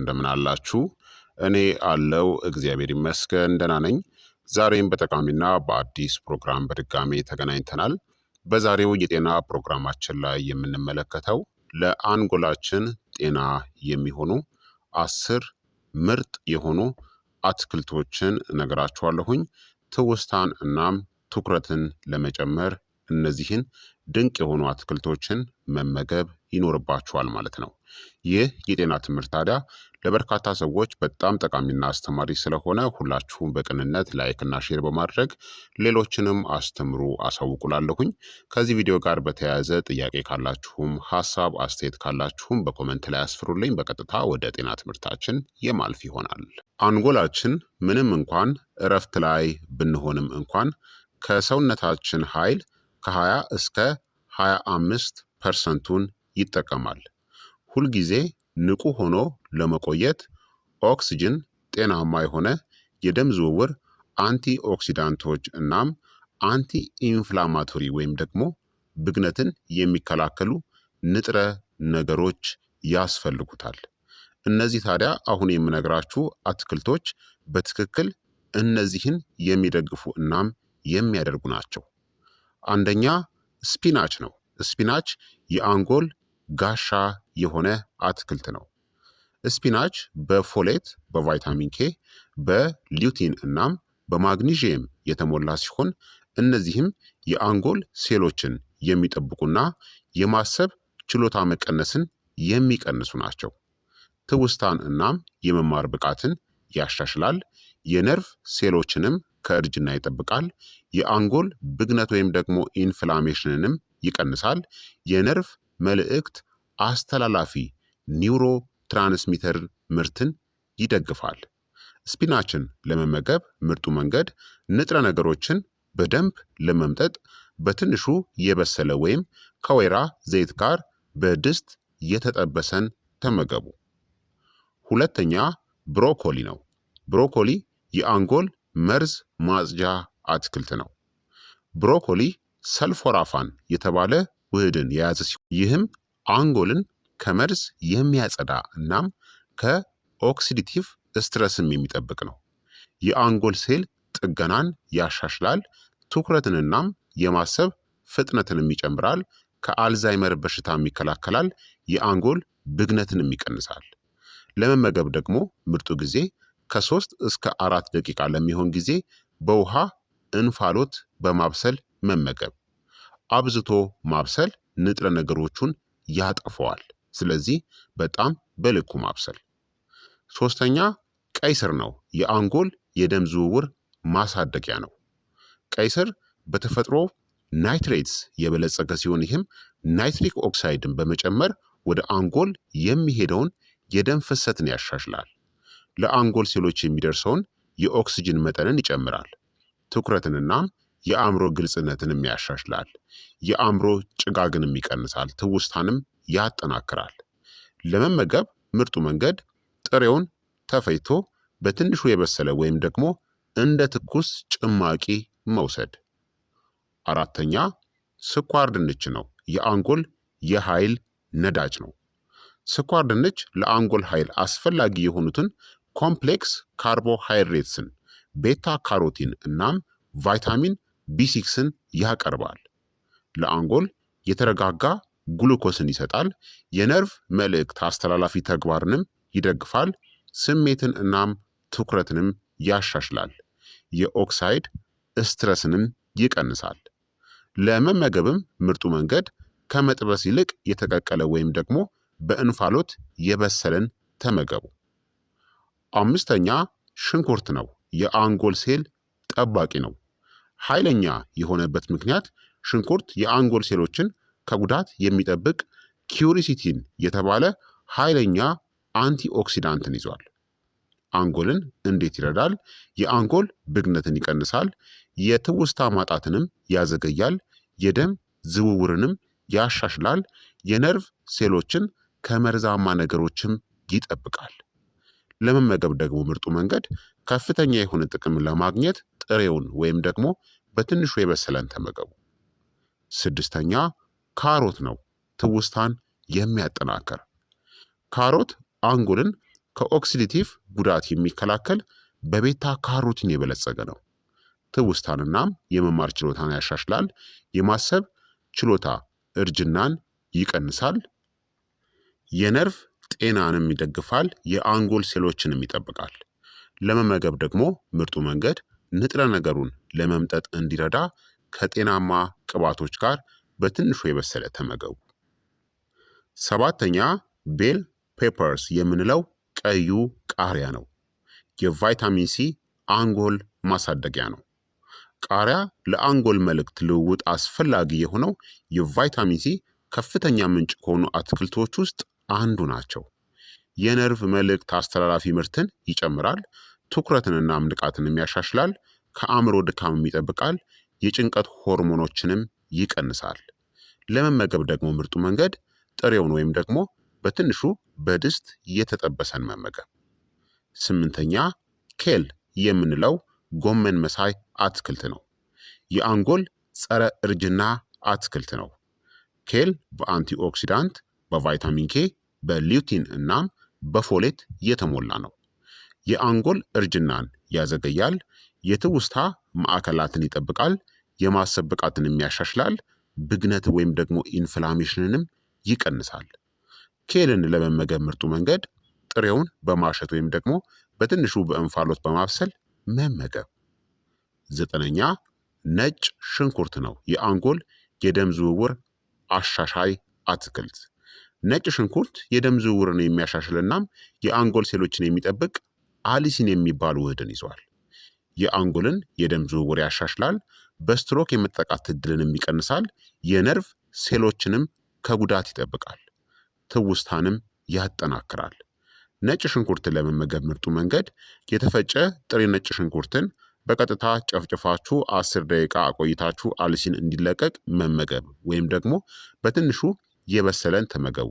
እንደምን አላችሁ? እኔ አለው እግዚአብሔር ይመስገን ደህና ነኝ። ዛሬም በጠቃሚና በአዲስ ፕሮግራም በድጋሜ ተገናኝተናል። በዛሬው የጤና ፕሮግራማችን ላይ የምንመለከተው ለአንጎላችን ጤና የሚሆኑ 10 ምርጥ የሆኑ አትክልቶችን እነግራችኋለሁኝ። ትውስታን እናም ትኩረትን ለመጨመር እነዚህን ድንቅ የሆኑ አትክልቶችን መመገብ ይኖርባችኋል ማለት ነው። ይህ የጤና ትምህርት ታዲያ ለበርካታ ሰዎች በጣም ጠቃሚና አስተማሪ ስለሆነ ሁላችሁም በቅንነት ላይክና ሼር በማድረግ ሌሎችንም አስተምሩ አሳውቁላለሁኝ። ከዚህ ቪዲዮ ጋር በተያያዘ ጥያቄ ካላችሁም ሀሳብ አስተያየት ካላችሁም በኮመንት ላይ አስፍሩልኝ። በቀጥታ ወደ ጤና ትምህርታችን የማልፍ ይሆናል። አንጎላችን ምንም እንኳን እረፍት ላይ ብንሆንም እንኳን ከሰውነታችን ኃይል ከ20 እስከ 25%ን ይጠቀማል። ሁልጊዜ ንቁ ሆኖ ለመቆየት ኦክስጅን፣ ጤናማ የሆነ የደም ዝውውር፣ አንቲ ኦክሲዳንቶች እናም አንቲ ኢንፍላማቶሪ ወይም ደግሞ ብግነትን የሚከላከሉ ንጥረ ነገሮች ያስፈልጉታል። እነዚህ ታዲያ አሁን የምነግራችሁ አትክልቶች በትክክል እነዚህን የሚደግፉ እናም የሚያደርጉ ናቸው። አንደኛ ስፒናች ነው። ስፒናች የአንጎል ጋሻ የሆነ አትክልት ነው። ስፒናች በፎሌት፣ በቫይታሚን ኬ፣ በሊዩቲን እናም በማግኒዥየም የተሞላ ሲሆን እነዚህም የአንጎል ሴሎችን የሚጠብቁና የማሰብ ችሎታ መቀነስን የሚቀንሱ ናቸው። ትውስታን እናም የመማር ብቃትን ያሻሽላል። የነርቭ ሴሎችንም ከእርጅና ይጠብቃል። የአንጎል ብግነት ወይም ደግሞ ኢንፍላሜሽንንም ይቀንሳል። የነርቭ መልእክት አስተላላፊ ኒውሮ ትራንስሚተር ምርትን ይደግፋል። ስፒናችን ለመመገብ ምርጡ መንገድ ንጥረ ነገሮችን በደንብ ለመምጠጥ በትንሹ የበሰለ ወይም ከወይራ ዘይት ጋር በድስት የተጠበሰን ተመገቡ። ሁለተኛ ብሮኮሊ ነው። ብሮኮሊ የአንጎል መርዝ ማጽጃ አትክልት ነው። ብሮኮሊ ሰልፎራፋን የተባለ ውህድን የያዘ ሲሆን ይህም አንጎልን ከመርዝ የሚያጸዳ እናም ከኦክሲዲቲቭ ስትረስም የሚጠብቅ ነው። የአንጎል ሴል ጥገናን ያሻሽላል። ትኩረትንናም የማሰብ ፍጥነትንም ይጨምራል። ከአልዛይመር በሽታም ይከላከላል። የአንጎል ብግነትንም ይቀንሳል። ለመመገብ ደግሞ ምርጡ ጊዜ ከ3 እስከ 4 ደቂቃ ለሚሆን ጊዜ በውሃ እንፋሎት በማብሰል መመገብ። አብዝቶ ማብሰል ንጥረ ነገሮቹን ያጠፈዋል። ስለዚህ በጣም በልኩ ማብሰል። ሶስተኛ ቀይ ስር ነው። የአንጎል የደም ዝውውር ማሳደጊያ ነው። ቀይ ስር በተፈጥሮ ናይትሬትስ የበለጸገ ሲሆን ይህም ናይትሪክ ኦክሳይድን በመጨመር ወደ አንጎል የሚሄደውን የደም ፍሰትን ያሻሽላል። ለአንጎል ሴሎች የሚደርሰውን የኦክስጅን መጠንን ይጨምራል። ትኩረትንናም የአእምሮ ግልጽነትንም ያሻሽላል። የአእምሮ ጭጋግንም ይቀንሳል። ትውስታንም ያጠናክራል። ለመመገብ ምርጡ መንገድ ጥሬውን ተፈጭቶ በትንሹ የበሰለ ወይም ደግሞ እንደ ትኩስ ጭማቂ መውሰድ። አራተኛ ስኳር ድንች ነው። የአንጎል የኃይል ነዳጅ ነው። ስኳር ድንች ለአንጎል ኃይል አስፈላጊ የሆኑትን ኮምፕሌክስ ካርቦሃይድሬትስን፣ ቤታ ካሮቲን እናም ቫይታሚን ቢ6ን ያቀርባል። ለአንጎል የተረጋጋ ግሉኮስን ይሰጣል። የነርቭ መልእክት አስተላላፊ ተግባርንም ይደግፋል። ስሜትን እናም ትኩረትንም ያሻሽላል። የኦክሳይድ ስትረስንም ይቀንሳል። ለመመገብም ምርጡ መንገድ ከመጥበስ ይልቅ የተቀቀለ ወይም ደግሞ በእንፋሎት የበሰለን ተመገቡ። አምስተኛ ሽንኩርት ነው። የአንጎል ሴል ጠባቂ ነው። ኃይለኛ የሆነበት ምክንያት ሽንኩርት የአንጎል ሴሎችን ከጉዳት የሚጠብቅ ኪውሪሲቲን የተባለ ኃይለኛ አንቲኦክሲዳንትን ይዟል። አንጎልን እንዴት ይረዳል? የአንጎል ብግነትን ይቀንሳል። የትውስታ ማጣትንም ያዘገያል። የደም ዝውውርንም ያሻሽላል። የነርቭ ሴሎችን ከመርዛማ ነገሮችም ይጠብቃል። ለመመገብ ደግሞ ምርጡ መንገድ ከፍተኛ የሆነ ጥቅም ለማግኘት ጥሬውን ወይም ደግሞ በትንሹ የበሰለን ተመገቡ። ስድስተኛ ካሮት ነው። ትውስታን የሚያጠናክር ካሮት አንጎልን ከኦክሲዲቲቭ ጉዳት የሚከላከል በቤታ ካሮቲን የበለጸገ ነው። ትውስታንናም የመማር ችሎታን ያሻሽላል። የማሰብ ችሎታ እርጅናን ይቀንሳል። የነርቭ ጤናንም ይደግፋል። የአንጎል ሴሎችንም ይጠብቃል። ለመመገብ ደግሞ ምርጡ መንገድ ንጥረ ነገሩን ለመምጠጥ እንዲረዳ ከጤናማ ቅባቶች ጋር በትንሹ የበሰለ ተመገቡ። ሰባተኛ ቤል ፔፐርስ የምንለው ቀዩ ቃሪያ ነው። የቫይታሚን ሲ አንጎል ማሳደጊያ ነው። ቃሪያ ለአንጎል መልእክት ልውውጥ አስፈላጊ የሆነው የቫይታሚን ሲ ከፍተኛ ምንጭ ከሆኑ አትክልቶች ውስጥ አንዱ ናቸው። የነርቭ መልእክት አስተላላፊ ምርትን ይጨምራል። ትኩረትንና ንቃትንም ያሻሽላል። ከአእምሮ ድካምም ይጠብቃል። የጭንቀት ሆርሞኖችንም ይቀንሳል። ለመመገብ ደግሞ ምርጡ መንገድ ጥሬውን ወይም ደግሞ በትንሹ በድስት የተጠበሰን መመገብ። ስምንተኛ ኬል የምንለው ጎመን መሳይ አትክልት ነው። የአንጎል ጸረ እርጅና አትክልት ነው። ኬል በአንቲኦክሲዳንት፣ በቫይታሚን ኬ፣ በሊዩቲን እናም በፎሌት የተሞላ ነው። የአንጎል እርጅናን ያዘገያል። የትውስታ ማዕከላትን ይጠብቃል። የማሰብ ብቃትንም ያሻሽላል። ብግነት ወይም ደግሞ ኢንፍላሜሽንንም ይቀንሳል። ኬልን ለመመገብ ምርጡ መንገድ ጥሬውን በማሸት ወይም ደግሞ በትንሹ በእንፋሎት በማብሰል መመገብ። ዘጠነኛ ነጭ ሽንኩርት ነው። የአንጎል የደም ዝውውር አሻሻይ አትክልት። ነጭ ሽንኩርት የደም ዝውውርን የሚያሻሽል እናም የአንጎል ሴሎችን የሚጠብቅ አሊሲን የሚባል ውህድን ይዟል። የአንጎልን የደም ዝውውር ያሻሽላል። በስትሮክ የመጠቃት እድልንም ይቀንሳል። የነርቭ ሴሎችንም ከጉዳት ይጠብቃል። ትውስታንም ያጠናክራል። ነጭ ሽንኩርትን ለመመገብ ምርጡ መንገድ የተፈጨ ጥሬ ነጭ ሽንኩርትን በቀጥታ ጨፍጭፋችሁ 10 ደቂቃ አቆይታችሁ አልሲን እንዲለቀቅ መመገብ ወይም ደግሞ በትንሹ የበሰለን ተመገቡ።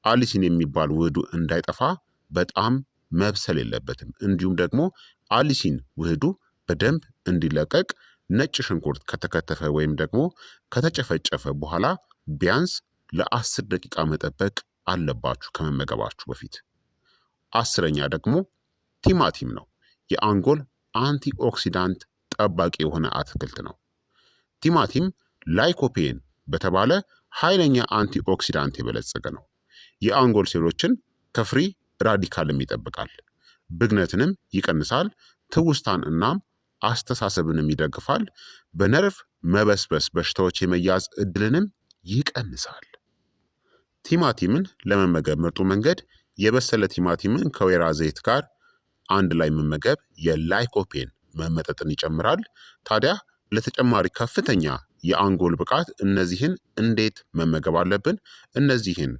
አሊሲን የሚባል ውህዱ እንዳይጠፋ በጣም መብሰል የለበትም። እንዲሁም ደግሞ አሊሲን ውህዱ በደንብ እንዲለቀቅ ነጭ ሽንኩርት ከተከተፈ ወይም ደግሞ ከተጨፈጨፈ በኋላ ቢያንስ ለ10 ደቂቃ መጠበቅ አለባችሁ ከመመገባችሁ በፊት። አስረኛ ደግሞ ቲማቲም ነው። የአንጎል አንቲኦክሲዳንት ጠባቂ የሆነ አትክልት ነው። ቲማቲም ላይኮፔን በተባለ ኃይለኛ አንቲኦክሲዳንት የበለጸገ ነው። የአንጎል ሴሎችን ከፍሪ ራዲካልም ይጠብቃል። ብግነትንም ይቀንሳል። ትውስታን እናም አስተሳሰብንም ይደግፋል። በነርቭ መበስበስ በሽታዎች የመያዝ እድልንም ይቀንሳል። ቲማቲምን ለመመገብ ምርጡ መንገድ የበሰለ ቲማቲምን ከወይራ ዘይት ጋር አንድ ላይ መመገብ የላይኮፔን መመጠጥን ይጨምራል። ታዲያ ለተጨማሪ ከፍተኛ የአንጎል ብቃት እነዚህን እንዴት መመገብ አለብን? እነዚህን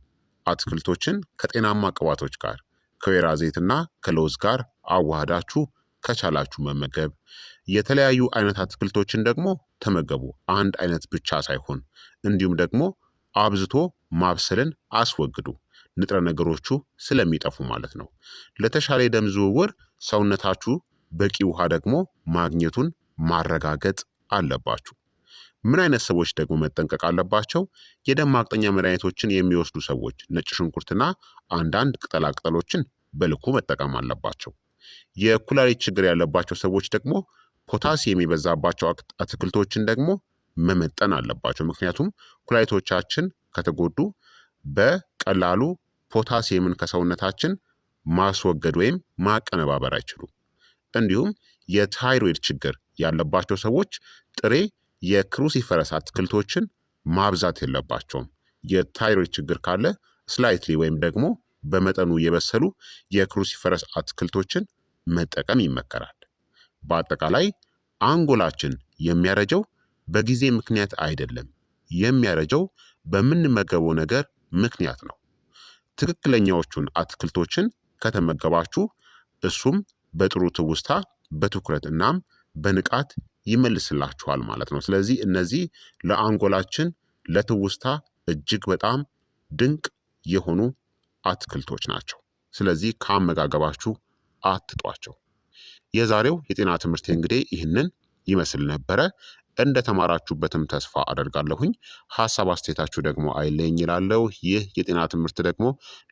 አትክልቶችን ከጤናማ ቅባቶች ጋር ከወይራ ዘይትና ከለውዝ ጋር አዋህዳችሁ ከቻላችሁ መመገብ። የተለያዩ አይነት አትክልቶችን ደግሞ ተመገቡ። አንድ አይነት ብቻ ሳይሆን እንዲሁም ደግሞ አብዝቶ ማብሰልን አስወግዱ። ንጥረ ነገሮቹ ስለሚጠፉ ማለት ነው። ለተሻለ የደም ዝውውር ሰውነታችሁ በቂ ውሃ ደግሞ ማግኘቱን ማረጋገጥ አለባችሁ። ምን አይነት ሰዎች ደግሞ መጠንቀቅ አለባቸው? የደም ማቅጠኛ መድኃኒቶችን የሚወስዱ ሰዎች ነጭ ሽንኩርትና አንዳንድ ቅጠላቅጠሎችን በልኩ መጠቀም አለባቸው። የኩላሊት ችግር ያለባቸው ሰዎች ደግሞ ፖታሲየም የበዛባቸው አትክልቶችን ደግሞ መመጠን አለባቸው። ምክንያቱም ኩላሊቶቻችን ከተጎዱ በቀላሉ ፖታሲየምን ከሰውነታችን ማስወገድ ወይም ማቀነባበር አይችሉም። እንዲሁም የታይሮይድ ችግር ያለባቸው ሰዎች ጥሬ የክሩሲፈረስ አትክልቶችን ማብዛት የለባቸውም። የታይሮይድ ችግር ካለ ስላይትሊ ወይም ደግሞ በመጠኑ የበሰሉ የክሩሲፈረስ አትክልቶችን መጠቀም ይመከራል። በአጠቃላይ አንጎላችን የሚያረጀው በጊዜ ምክንያት አይደለም። የሚያረጀው በምንመገበው ነገር ምክንያት ነው። ትክክለኛዎቹን አትክልቶችን ከተመገባችሁ እሱም በጥሩ ትውስታ፣ በትኩረት እናም በንቃት ይመልስላችኋል ማለት ነው። ስለዚህ እነዚህ ለአንጎላችን ለትውስታ እጅግ በጣም ድንቅ የሆኑ አትክልቶች ናቸው። ስለዚህ ከአመጋገባችሁ አትጧቸው። የዛሬው የጤና ትምህርት እንግዲህ ይህንን ይመስል ነበረ። እንደተማራችሁበትም ተስፋ አደርጋለሁኝ። ሀሳብ አስተያየታችሁ ደግሞ አይለኝ ይላለው። ይህ የጤና ትምህርት ደግሞ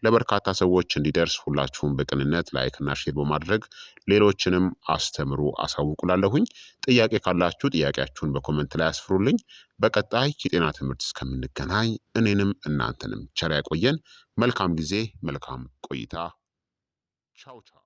ለበርካታ ሰዎች እንዲደርስ ሁላችሁም በቅንነት ላይክና ሼር በማድረግ ሌሎችንም አስተምሩ አሳውቁላለሁኝ። ጥያቄ ካላችሁ ጥያቄያችሁን በኮመንት ላይ አስፍሩልኝ። በቀጣይ የጤና ትምህርት እስከምንገናኝ እኔንም እናንተንም ቸር ያቆየን። መልካም ጊዜ፣ መልካም ቆይታ። ቻው ቻው።